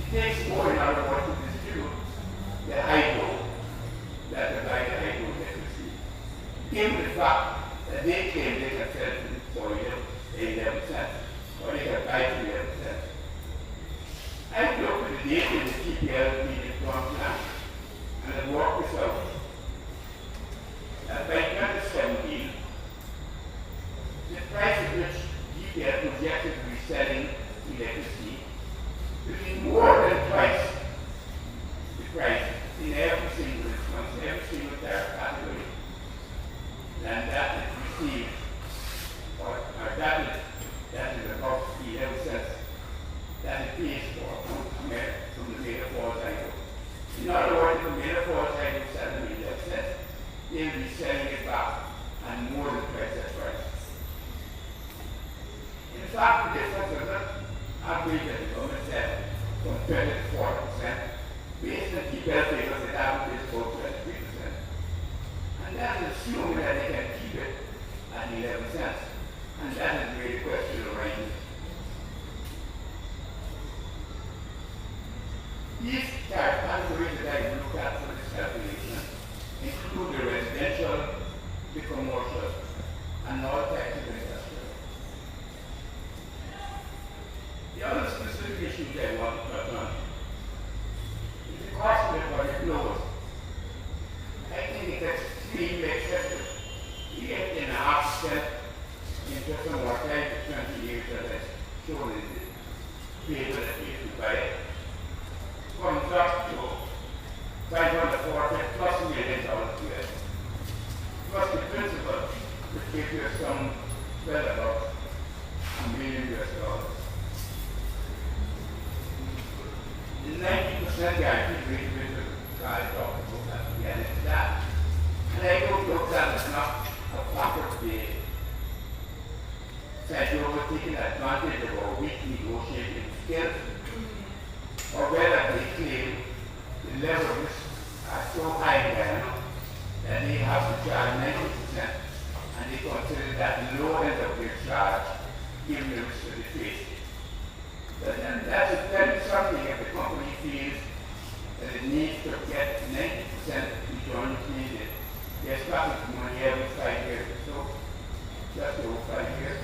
It takes more, in other words, to distribute the hydro that the hydro electricity. Given the fact that they claim they can sell it for 11 cents, or they can buy it for 11 cents. I looked at the data in the GPL medium term plan, and I worked this out. And by 2017, the price at which GPL projected to be selling electricity will be more than twice the price in every single instance, every single tariff category, than that it received, or that is about 11 cents average that the government said from 20 to 40%. Based on TPL figures, the average is about 23%. And that is assuming that they can keep it at 11 cents. And that is really the question right. These categories that I look at for this calculation include the residential, the commercial, and all types of industrial. The other specific issue that I want to touch on is the cost of the project load. I think it's extremely excessive. 8.5% interest on what time for 20 years that is shown in the paper that we used to buy. Comes up to 540 plus $1 million US. Plus the principal, which gives you some well about $1 million US. The 90% guarantee rate with the guy talked about that again is that. And I don't know that is not a factor of the federal taking advantage of our weak negotiating skills, or whether they claim the levels are so high now that they have to charge 90% and they consider that the low end of their charge given the risk of the face. But then that's something if the company feels that it needs to get 90% return needed. They're starting money every 5 years or so, just over 5 years.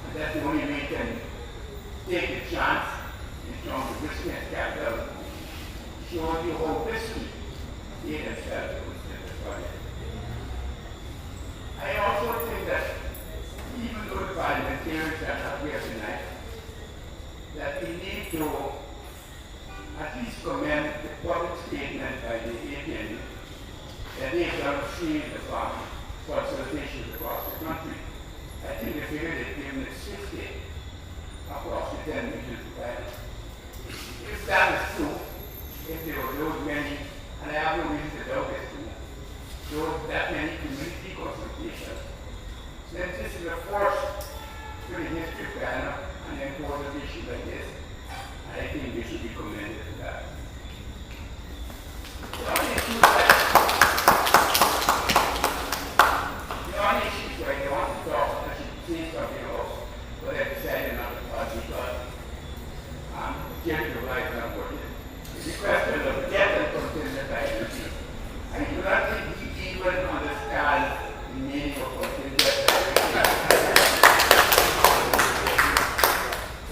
And that's the only way you can take a chance in terms of risk and capital, shows you how risky they themselves in the project. I also think that even though the parliamentarians are not here tonight, that we need to at least commend the public statement by the APN that they have done a series of consultations across the country. I think the figure they've given is 60 across the 10 regions provided. If that is true, if there were those many, and I have no reason to doubt it, that many community consultations, then this is a first to the history of Ghana and important issue like this. And I think we should be commended for that. The only issues where I want to talk, I should say something about, but I decided not to talk because I'm getting the right number. The question of debt and contingent liability. I do not think he even understands the meaning of contingent liability.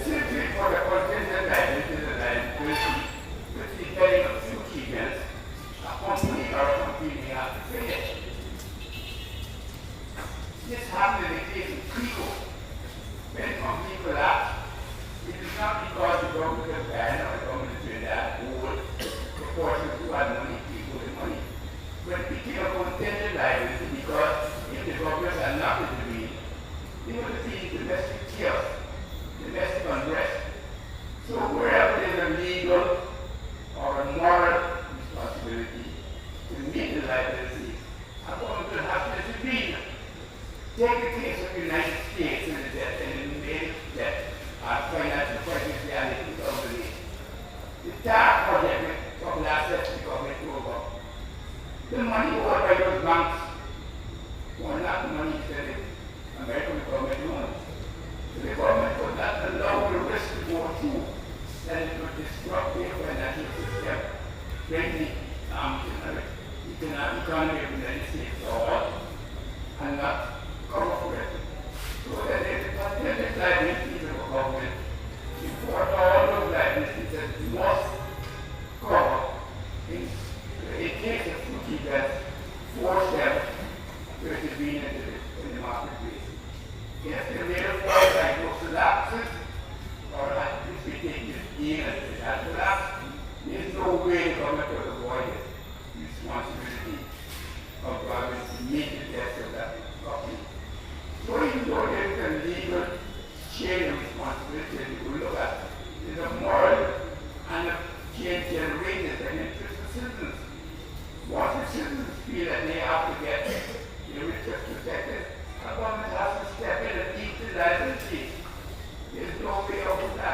Simply for the contingent liability and liability, which is getting a few key events, a company or a company may have to pay it. This happened in the case of Crico. When a company collapsed, it is not because the government of Ghana or the government of Trinidad owed proportion to our money, people with money. But it became a contingent liability because if the government had not intervened, they would have seen domestic chaos, domestic unrest. So wherever there is a legal or a moral responsibility to meet the liability, a government will have to intervene. Take the case of the United States and the debt and the made debt. Financial crisis reality of the day. The TAR project of assets the government over. The money owed by those banks were not the money that the American government loaned. So the government could not allow the risk to go through that it would disrupt the financial system, bring the economy of the United States forward and not cover for it. So that if the contingent liabilities of a government before all those liabilities that it must cover in case of two events, force them to intervene in the marketplace. If the rate of oil cycle collapses, or at least we take this in as it has collapsed, there's no way the government will avoid the responsibility of government to meet the debt of that company. So even though there is a legal chain of responsibility we look at, there's a moral and a chain generated an interest of citizens. Once the citizens feel that they have to get their interests protected, the government has to step in and eat the liability. There's no way out of that.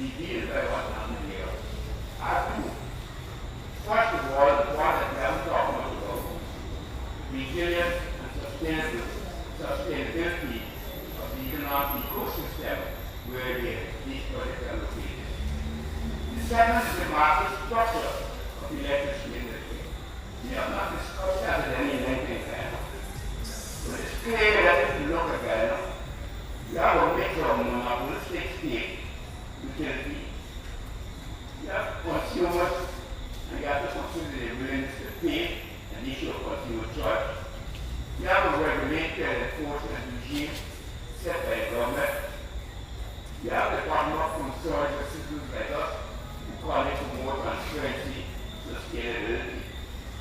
revealed by what's happening here are two. First of all, the one that we haven't talked much about, resilience and sustainability of the economic ecosystem where these projects are located. The second is the market structure of the electricity industry. We have not discussed that at any length in Ghana. But it's clear that if you look at Ghana, you have a mix of monopolistic state utility. You have consumers, and you have to consider their willingness to pay, an issue of consumer choice. You have a regulated enforcement regime set by the government. You have the bottom-up concerns of citizens like us who call it for more transparency, sustainability.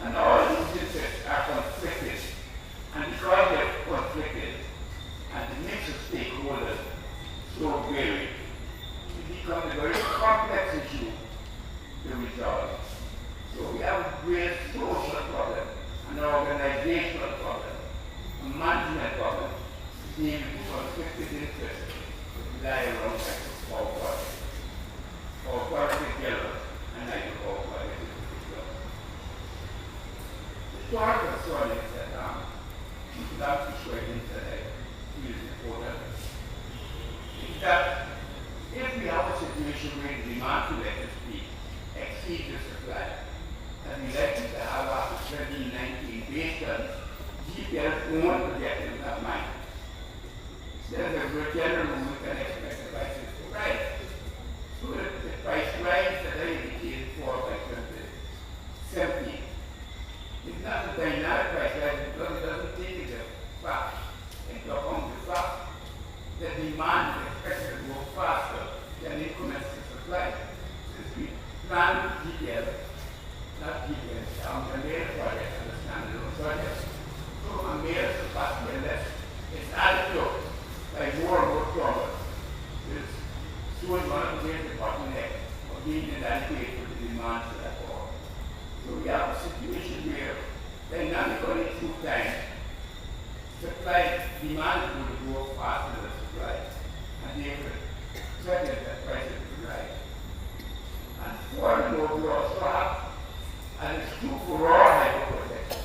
And all these interests are conflicted. And because they're conflicted, and the mix of stakeholders so varied, it becomes a very complex issue to resolve. So we have a great social problem, an organizational problem, a management problem, dealing with conflicted interests that lie around like a power or politics yellow, and like a power politics yellow. The short concern is that without persuading that I feel is important, is that if we have a situation where the demand for electricity exceeds the supply, and we likely to have after 2019 based on GPL's own projections of mine, there's a good general rule we can expect the prices to rise. So if the price rise that I indicated for by 2017, it's not a dynamic price rise because it doesn't take into fact, into account the fact that demand is expected to grow faster than increments in supply. Since we plan GPL, not GPL, Amaila project and the standalone project. So Amaila is faster and less. It's added to by more and more problems. It's soon one of the great bottleneck of being inadequate for the demand for that power. So we have a situation where dynamically through time, supply demand is going to grow faster than supply. And therefore, threaten that prices will rise. And furthermore, we also have, and it's true for all hydro projects,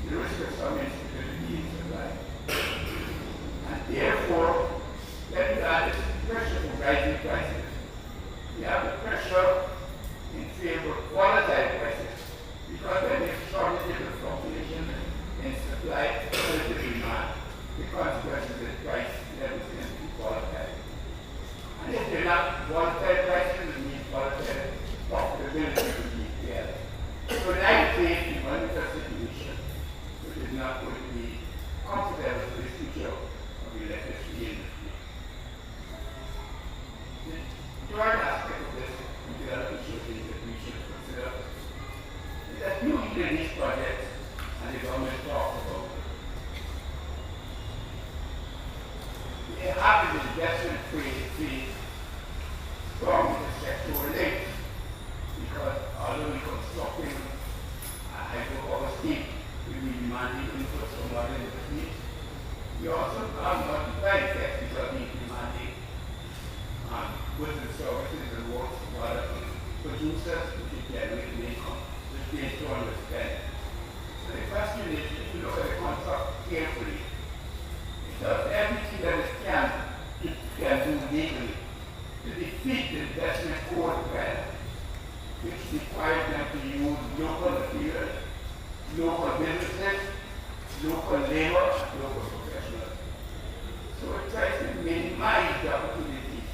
the risk of some instability in supply. And therefore, then we have this pressure for rising prices. We have the pressure in favor of volatile prices, because when there's shortages of population in supply relative to demand, the consequences of the price levels can be volatile. And if they're not volatile prices, it means volatile profitability will be there. So in that case, we monitor situation which is not going to be comfortable for the future of the electricity industry. The third aspect of this development shifting that we should consider is that new utilities projects and the government talks about, they have an investment phase strong in the sectoral links, because although we constructing hydropower steam, we will be demanding inputs from other industries. We also have multiplied effects because we demanding goods and services and works from other producers which generate income, which they don't understand. So the question is, if you look at the contract carefully, it does everything that it can do legally to defeat the investment code plan, which requires them to use local materials, local businesses, local labor, and local professionals. So it tries to minimize the opportunities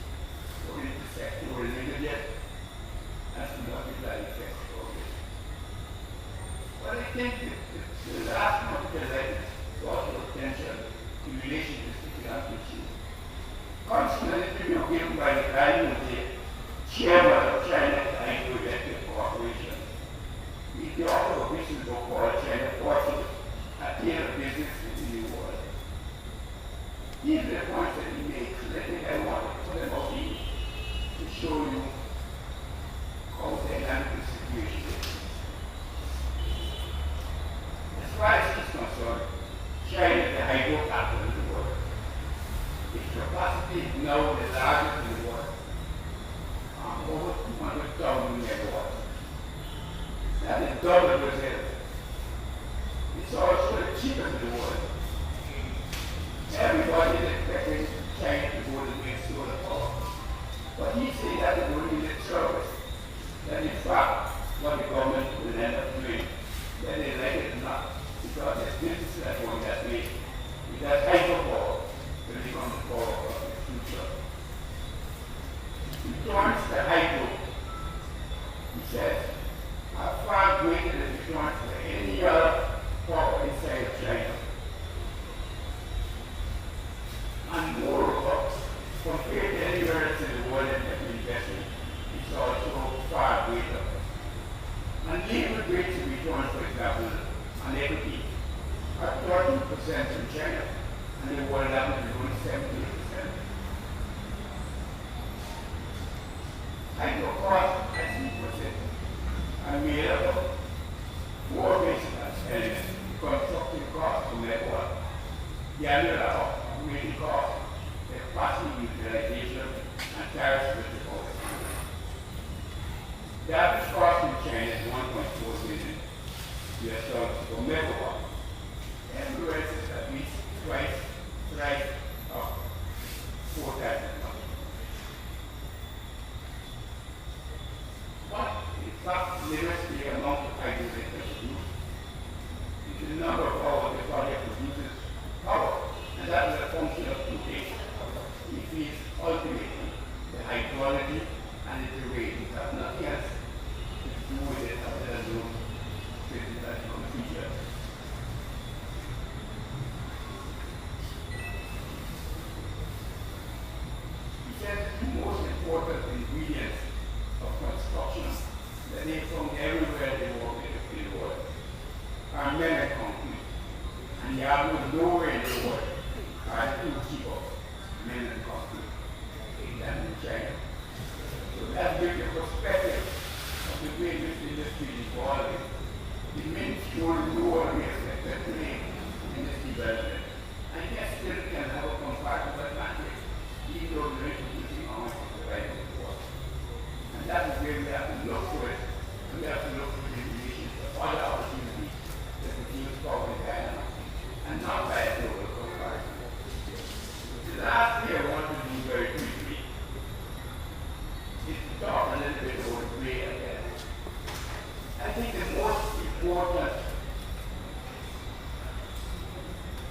for the sector leadership as to multiply effects for this. But I think the last month of the also attention in relation to this economic issue. Constantly interview given by the guy who the chairman of China's Hydroelectric Corporation. He's the author of a recent book called China Fortune, a tale of business in the new world. These are the points that he makes, and I think I want to put them out here to show you how dynamic the situation is. But he said that it would be lip service. That in fact, what the government will end up doing, that they like it or not, because there's businesses that going that way. Because hydropower will become the power of the future. He joins the hydro, he says, are far greater than the joins for any other power inside of China. And moreover, compared to anywhere else in the world that has been invested, it's also far greater. And legal rates of return, for example, on equity are 13% in China, and the world average is only 17%. Hydro costs, as he puts it, are made up of four basic elements: construction costs, no matter what, the annual operating costs, the capacity utilization, and tariffs with the cost. The average cost in China is 1.4 million US dollars per megawatt. Everywhere else is at least twice or 4 times as much. What in fact limits the amount of hydro they can produce is the number of hours the project produces power, and that is a function of two things. It is ultimately the hydrology and the terrain. It has nothing else to do with it other than those physical features. He says the most important ingredients of construction that they found everywhere they work in the world are men and concrete. And the average nowhere in the world are two cheaper men and concrete than in China. So that gives you a perspective of the way this industry is evolving. It means you will know what we expect to make in this development. And yet still can have a comparative advantage, even though the rate of using how much is the right of the world. And that is where we have to look for it, and we have to look for the relations of other opportunities that the team is probably Guyana, and not by a global comparison. The last thing I want to do very quickly is to talk a little bit about gray again. I think the most important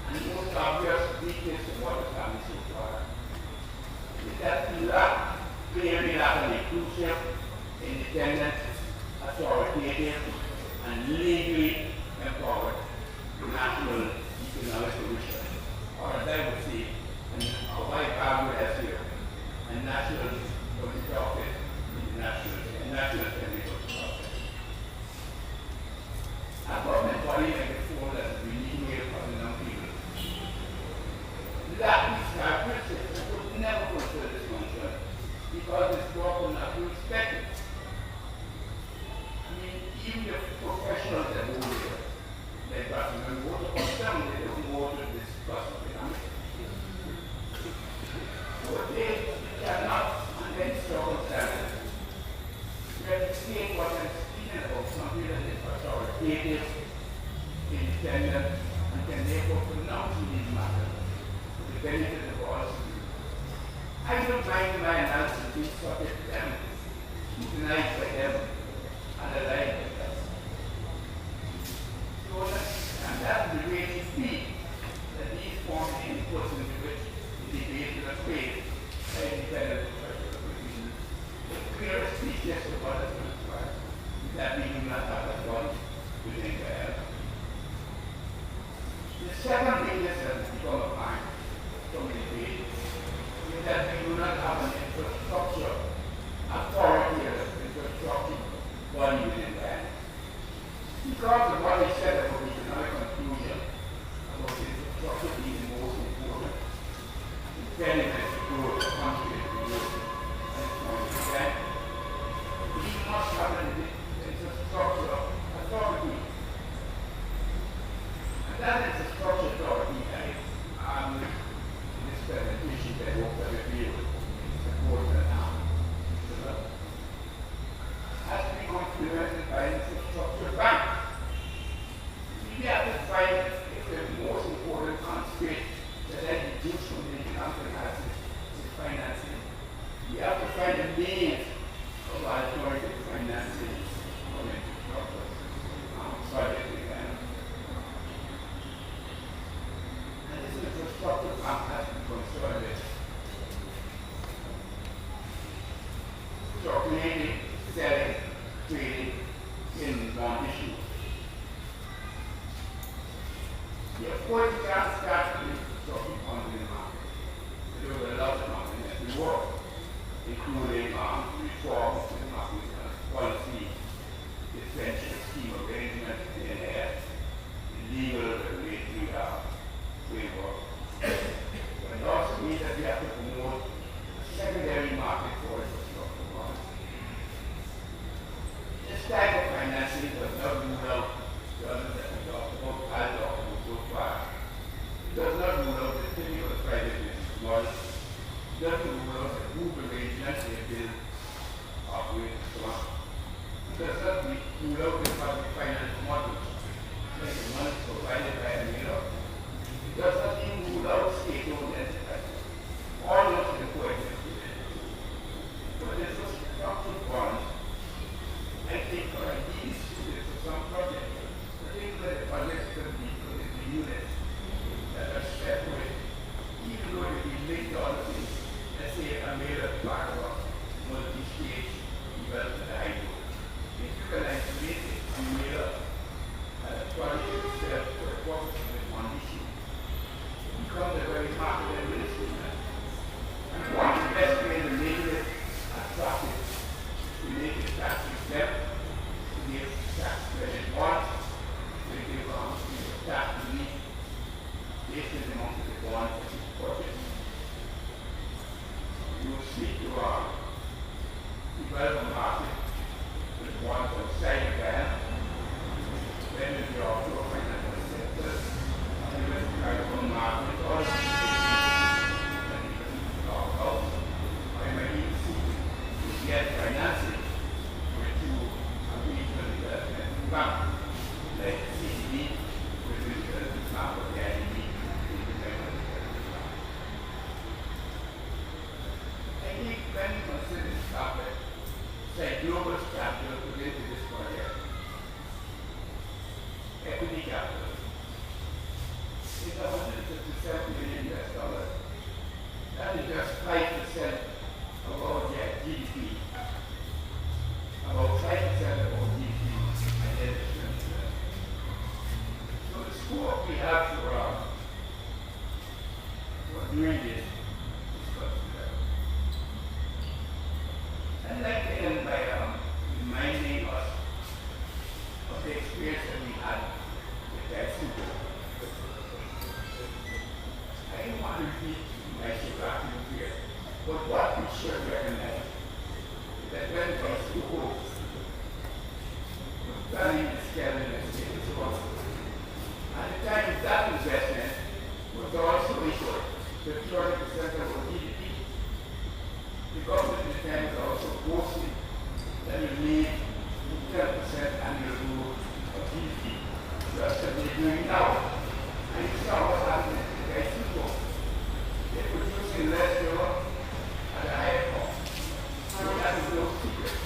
and the most obvious weakness of what has happened so far is that we clearly lack an inclusive, independent, authoritative, and legally empowered national economic commission, or as I would say, a white Bible has here, a national public office, national technical office. A government body like the four that is really made for the young people. That is our principle. We would never fulfill this function because this work will not be respected. I mean, even the professionals that go there, like Barcelona, go to Costello, they don't go to this customer economics. So they cannot, under any circumstances, replicate what I'm speaking about, something that is authoritative, independent, and can therefore pronounce these matters for the benefit of all citizens. I don't mind my analysis being subject to them, scrutinized by them, analyzed by them. So and that's the way to speak, that these form the inputs into which the debate is played by independent professional opinions. The clearest speeches of what is required is that we do not have that one within the air. The second thing that has become apparent from the debate is that we do not have an means of alternative financing of infrastructure project development. And this infrastructure fund has to concern with circulating, selling, trading in bond issues. Of course, you can't start with infrastructure funds in the market. There were a lot of companies that we work, including reforms in market policy, essential scheme arrangement, legal regulatory framework. But it also means that we have to promote a secondary market for infrastructure bonds. This type of financing does not rule out the others that we talked about, I'll talk about so far. It does not rule out the typical private business model. It doesn't rule out the group arrangements they build, operate, and so on. It does not rule out the public finance models, like the money provided by Amaila. It does not even rule out state-owned enterprises. All those can coexist with it. But infrastructure bonds, I think, are indeed suited for some projects, particularly the projects that we put into units that are separate, even though they be linked to other things. Let's say Amaila part of a multi-stage development hydro. If you can isolate it, Amaila project itself for a purpose of one issue, it becomes a very market instrument. And one of the best way to make it attractive, to make it tax exempt, to give tax credit bonds, to give tax relief based on the amount of the bonds that you purchase. You will seek to develop a market with bonds outside the band. Then if you're also a financial sector, you will try to own markets or that you can talk about. Or you might even seek to get financing to a regional development bank, like CCD, which is the example of the IDB, I think when you consider this topic, say global capital related to this project, equity capital is $157 million. That is just 5% of our GDP. About 5% of our GDP and so the scope we have for doing this is considerable. I'd like to end by reminding us of the experience that we had with that super. I don't want to repeat my geographic here, but what we should recognize is that when it comes to hope, planning is scaling and state is possible. At the time, that investment was also equal to 30% of our GDP. The government at the time was also boasting that you need 10% annual growth of GDP. That's what they're doing now. And you saw what happened in the guys before. They're producing less Europe at a higher cost. So that is no secret.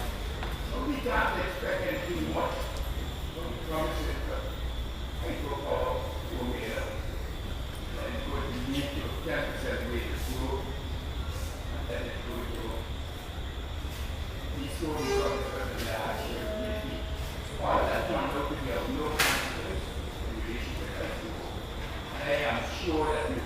So we can't expect anything much from the promises of hydropower to Amaila. And it's going to lead to 10% rate of growth. And then it's going to be slowly coming from the last year of GDP. All that turned out to be of no consequence in relation to that growth. And I am sure that we